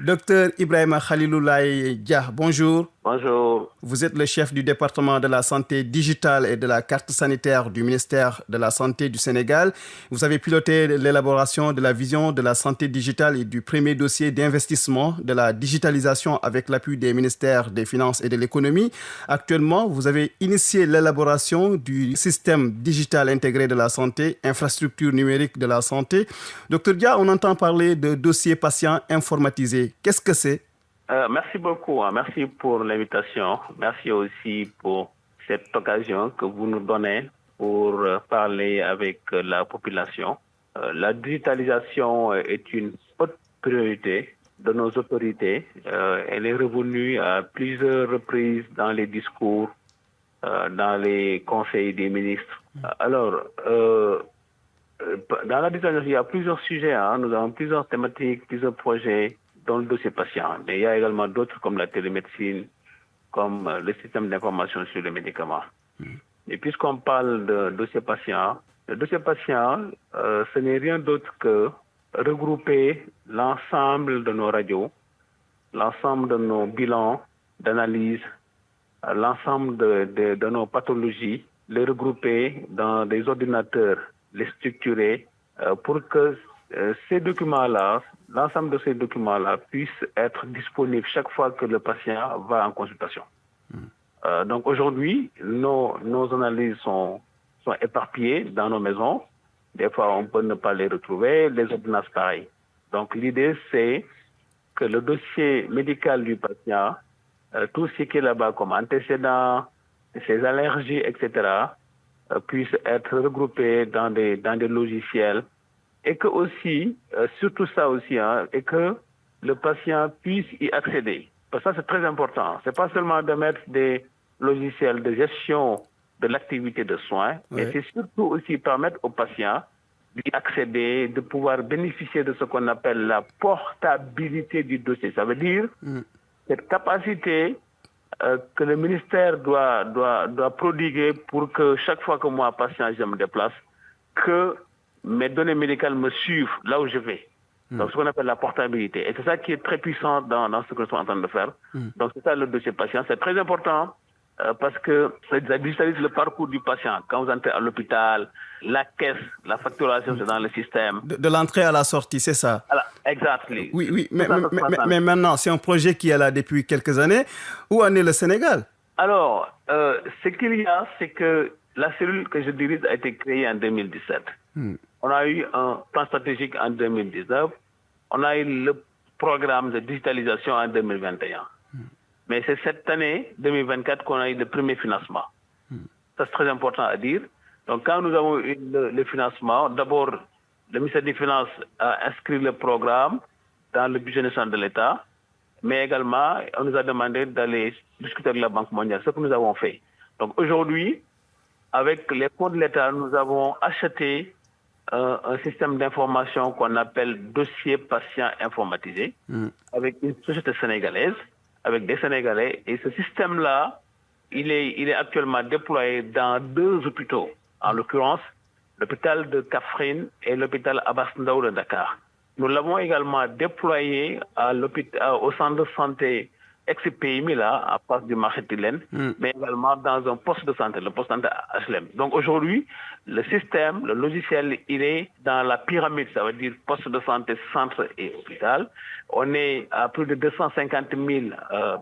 Docteur Ibrahima Khaliloulaye Dia, bonjour. Bonjour. Vous êtes le chef du département de la santé digitale et de la carte sanitaire du ministère de la Santé du Sénégal. Vous avez piloté l'élaboration de la vision de la santé digitale et du premier dossier d'investissement de la digitalisation avec l'appui des ministères des Finances et de l'Économie. Actuellement, vous avez initié l'élaboration du système digital intégré de la santé, infrastructure numérique de la santé. Docteur Dia, on entend parler de dossier patient informatisé. Qu'est-ce que c'est? Merci beaucoup. Merci pour l'invitation. Merci aussi pour cette occasion que vous nous donnez pour parler avec la population. La digitalisation est une haute priorité de nos autorités. Elle est revenue à plusieurs reprises dans les discours, dans les conseils des ministres. Alors, dans la digitalisation, il y a plusieurs sujets. Nous avons plusieurs thématiques, plusieurs projets dans le dossier patient. Mais il y a également d'autres comme la télémédecine, comme le système d'information sur les médicaments. Et puisqu'on parle de dossier patient, le dossier patient, ce n'est rien d'autre que regrouper l'ensemble de nos radios, l'ensemble de nos bilans d'analyse, l'ensemble de nos pathologies, les regrouper dans des ordinateurs, les structurer pour que ces documents-là, l'ensemble de ces documents-là puissent être disponibles chaque fois que le patient va en consultation. Donc aujourd'hui, nos analyses sont éparpillées dans nos maisons. Des fois, on peut ne pas les retrouver, les ordonnances pareil. Donc l'idée, c'est que le dossier médical du patient, tout ce qui est là-bas comme antécédents, ses allergies, etc., puisse être regroupé dans des logiciels. Et que aussi, surtout ça aussi, et que le patient puisse y accéder. Parce que ça, c'est très important. C'est pas seulement de mettre des logiciels de gestion de l'activité de soins, mais c'est surtout aussi permettre aux patients d'y accéder, de pouvoir bénéficier de ce qu'on appelle la portabilité du dossier. Ça veut dire cette capacité que le ministère doit prodiguer pour que chaque fois que moi, patient, je me déplace, que mes données médicales me suivent là où je vais. Donc, ce qu'on appelle la portabilité. Et c'est ça qui est très puissant dans ce que nous sommes en train de faire. Donc, c'est ça le dossier patient. C'est très important parce que ça digitalise le parcours du patient. Quand vous entrez à l'hôpital, la caisse, la facturation, c'est dans le système. De l'entrée à la sortie, c'est ça? Exactement. Oui. Mais maintenant, c'est un projet qui est là depuis quelques années. Où en est le Sénégal? Alors, ce qu'il y a, c'est que la cellule que je dirige a été créée en 2017. On a eu un plan stratégique en 2019. On a eu le programme de digitalisation en 2021. Mais c'est cette année, 2024, qu'on a eu le premier financement. Ça, c'est très important à dire. Donc, quand nous avons eu le financement, d'abord, le ministère des Finances a inscrit le programme dans le budget national de l'État, mais également, on nous a demandé d'aller discuter avec la Banque mondiale, ce que nous avons fait. Donc, aujourd'hui, avec les fonds de l'État, nous avons acheté un système d'information qu'on appelle dossier patient informatisé avec une société sénégalaise, avec des Sénégalais. Et ce système-là, il est actuellement déployé dans 2 hôpitaux, en l'occurrence l'hôpital de Kaffrine et l'hôpital Abass Ndao de Dakar. Nous l'avons également déployé au centre de santé ex-PMI, là, à place du marché Tilène, mais également dans un poste de santé, le poste de santé HLM. Donc aujourd'hui, le système, le logiciel, il est dans la pyramide, ça veut dire poste de santé, centre et hôpital. On est à plus de 250 000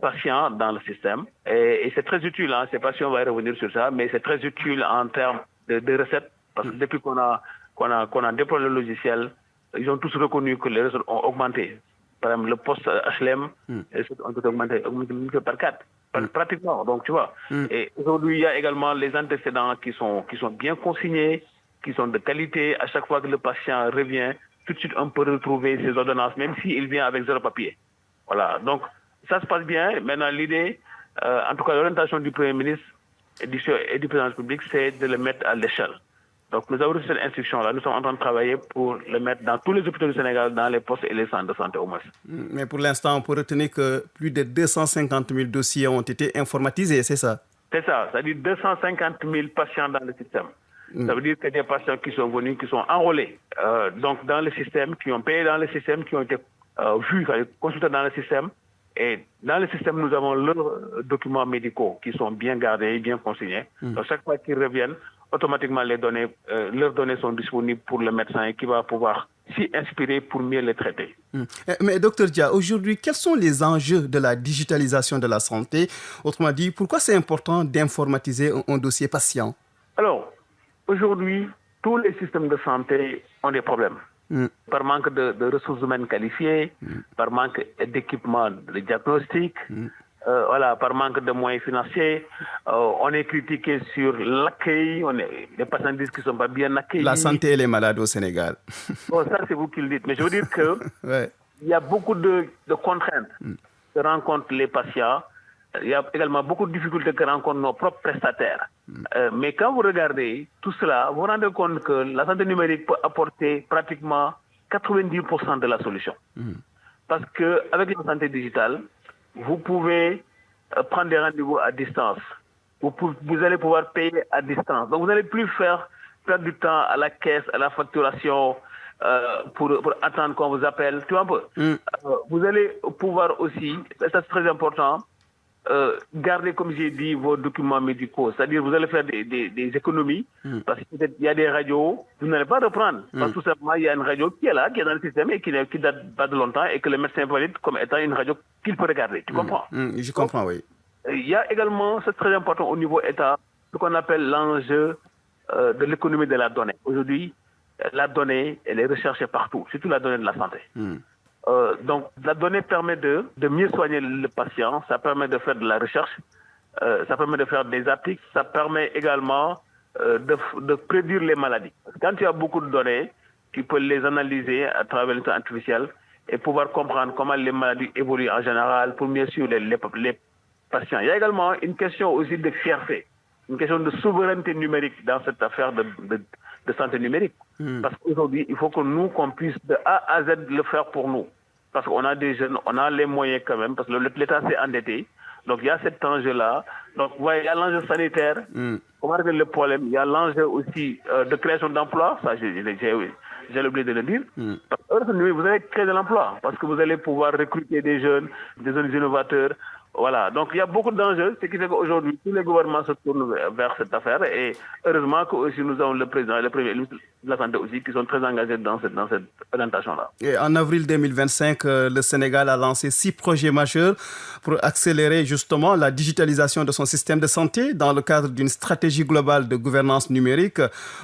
patients dans le système. Et c'est très utile, je ne sais pas si on va revenir sur ça, mais c'est très utile en termes de recettes, parce que depuis qu'on a déployé le logiciel, ils ont tous reconnu que les recettes ont augmenté. Par exemple, le poste HLM, on peut augmenter par 4, pratiquement. Donc, tu vois. Et aujourd'hui, il y a également les antécédents qui sont bien consignés, qui sont de qualité. À chaque fois que le patient revient, tout de suite, on peut retrouver ses ordonnances, même s'il vient avec 0 papier. Voilà. Donc, ça se passe bien. Maintenant, l'idée, en tout cas, l'orientation du Premier ministre et du Président de la République, c'est de le mettre à l'échelle. Donc, nous avons reçu cette instruction-là. Nous sommes en train de travailler pour le mettre dans tous les hôpitaux du Sénégal, dans les postes et les centres de santé au moins. Mais pour l'instant, on peut retenir que plus de 250 000 dossiers ont été informatisés, c'est ça? C'est ça. C'est-à-dire 250 000 patients dans le système. Ça veut dire que des patients qui sont venus, qui sont enrôlés donc dans le système, qui ont payé dans le système, qui ont été vus, consultés dans le système. Et dans le système, nous avons leurs documents médicaux qui sont bien gardés, bien consignés. Donc, chaque fois qu'ils reviennent, automatiquement, leurs données sont disponibles pour le médecin qui va pouvoir s'y inspirer pour mieux les traiter. Mais docteur Dia, aujourd'hui, quels sont les enjeux de la digitalisation de la santé? Autrement dit, pourquoi c'est important d'informatiser un dossier patient? Alors, aujourd'hui, tous les systèmes de santé ont des problèmes. Par manque de ressources humaines qualifiées, par manque d'équipements de diagnostic, par manque de moyens financiers. On est critiqué sur l'accueil, les patients disent qu'ils ne sont pas bien accueillis. La santé et les malades au Sénégal. Bon, ça, c'est vous qui le dites. Mais je veux dire qu'il y a beaucoup de contraintes que rencontrent les patients. Il y a également beaucoup de difficultés que rencontrent nos propres prestataires. Mais quand vous regardez tout cela, vous vous rendez compte que la santé numérique peut apporter pratiquement 90% de la solution. Parce qu'avec la santé digitale, vous pouvez prendre des rendez-vous à distance. Vous allez pouvoir payer à distance. Donc, vous n'allez plus perdre du temps à la caisse, à la facturation, pour attendre qu'on vous appelle. Tu vois un peu. Vous allez pouvoir aussi, ça c'est très important, garder, comme j'ai dit, vos documents médicaux. C'est-à-dire vous allez faire des économies parce qu'il y a des radios, vous n'allez pas reprendre. Parce que tout simplement, il y a une radio qui est là, qui est dans le système et qui date pas de longtemps et que le médecin valide comme étant une radio qu'il peut regarder. Tu comprends? Je comprends, oui. Il y a également, c'est très important au niveau État, ce qu'on appelle l'enjeu de l'économie de la donnée. Aujourd'hui, la donnée, elle est recherchée partout, surtout la donnée de la santé. Donc, la donnée permet de mieux soigner le patient, ça permet de faire de la recherche, ça permet de faire des appliques, ça permet également de prédire les maladies. Quand tu as beaucoup de données, tu peux les analyser à travers l'intelligence artificielle et pouvoir comprendre comment les maladies évoluent en général pour mieux suivre les patients. Il y a également une question aussi de fierté, une question de souveraineté numérique dans cette affaire de santé numérique. Parce qu'aujourd'hui, il faut que nous, qu'on puisse de A à Z le faire pour nous. Parce qu'on a des jeunes, on a les moyens quand même, parce que l'État s'est endetté. Donc, il y a cet enjeu-là. Donc, vous voyez, il y a l'enjeu sanitaire. Comment régler le problème? Il y a l'enjeu aussi de création d'emplois. Ça, j'ai oublié de le dire. Parce que vous allez créer de l'emploi. Parce que vous allez pouvoir recruter des jeunes innovateurs. Voilà, donc il y a beaucoup d'enjeux, ce qui fait qu'aujourd'hui, tous les gouvernements se tournent vers cette affaire et heureusement que aussi nous avons le président et le premier ministre de la Santé aussi qui sont très engagés dans cette orientation-là. Et en avril 2025, le Sénégal a lancé 6 projets majeurs pour accélérer justement la digitalisation de son système de santé dans le cadre d'une stratégie globale de gouvernance numérique.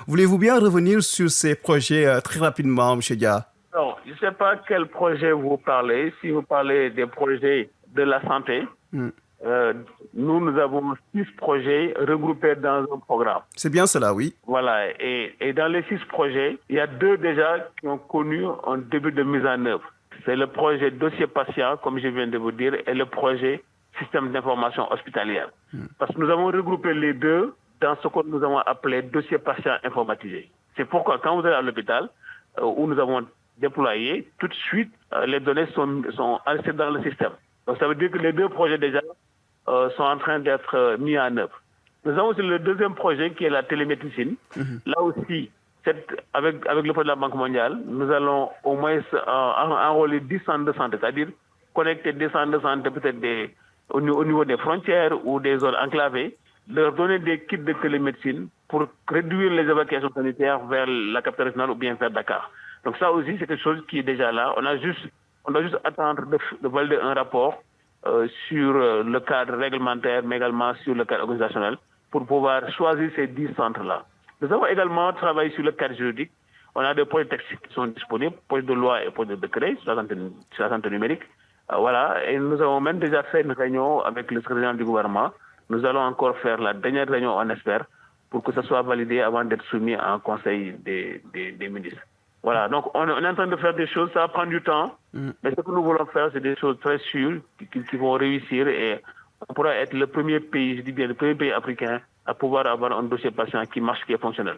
Voulez-vous bien revenir sur ces projets très rapidement, M. Dia? Non, je ne sais pas quel projet vous parlez. Si vous parlez des projets de la santé, nous avons 6 projets regroupés dans un programme. C'est bien cela, oui. Voilà, et dans les 6 projets, il y a 2 déjà qui ont connu un début de mise en œuvre. C'est le projet dossier patient, comme je viens de vous dire, et le projet système d'information hospitalière. Parce que nous avons regroupé les deux dans ce que nous avons appelé dossier patient informatisé. C'est pourquoi quand vous allez à l'hôpital, où nous avons déployé, tout de suite, les données sont enregistrées dans le système. Donc ça veut dire que les 2 projets déjà sont en train d'être mis en œuvre. Nous avons aussi le deuxième projet qui est la télémédecine. Là aussi, avec le projet de la Banque mondiale, nous allons au moins enrôler 10 centres de santé, c'est-à-dire connecter des centres de santé peut-être au niveau des frontières ou des zones enclavées, leur donner des kits de télémédecine pour réduire les évacuations sanitaires vers la capitale régionale ou bien vers Dakar. Donc ça aussi, c'est quelque chose qui est déjà là. On doit juste attendre de valider un rapport sur le cadre réglementaire, mais également sur le cadre organisationnel, pour pouvoir choisir ces 10 centres-là. Nous avons également travaillé sur le cadre juridique. On a des projets de textes qui sont disponibles, projets de loi et projets de décret sur la santé numérique. Voilà, et nous avons même déjà fait une réunion avec le secrétaire du gouvernement. Nous allons encore faire la dernière réunion, on espère, pour que ça soit validé avant d'être soumis en conseil des ministres. Voilà, donc on est en train de faire des choses, ça va prendre du temps, mais ce que nous voulons faire, c'est des choses très sûres qui vont réussir et on pourra être le premier pays, je dis bien le premier pays africain à pouvoir avoir un dossier patient qui marche, qui est fonctionnel.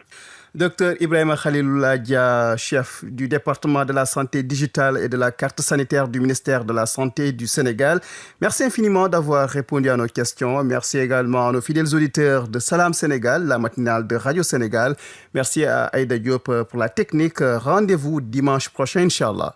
Docteur Ibrahima Khalilullah Dia, chef du département de la santé digitale et de la carte sanitaire du ministère de la Santé du Sénégal, merci infiniment d'avoir répondu à nos questions. Merci également à nos fidèles auditeurs de Salam Sénégal, la matinale de Radio Sénégal. Merci à Aïda Diop pour la technique. Rendez-vous dimanche prochain, Inch'Allah.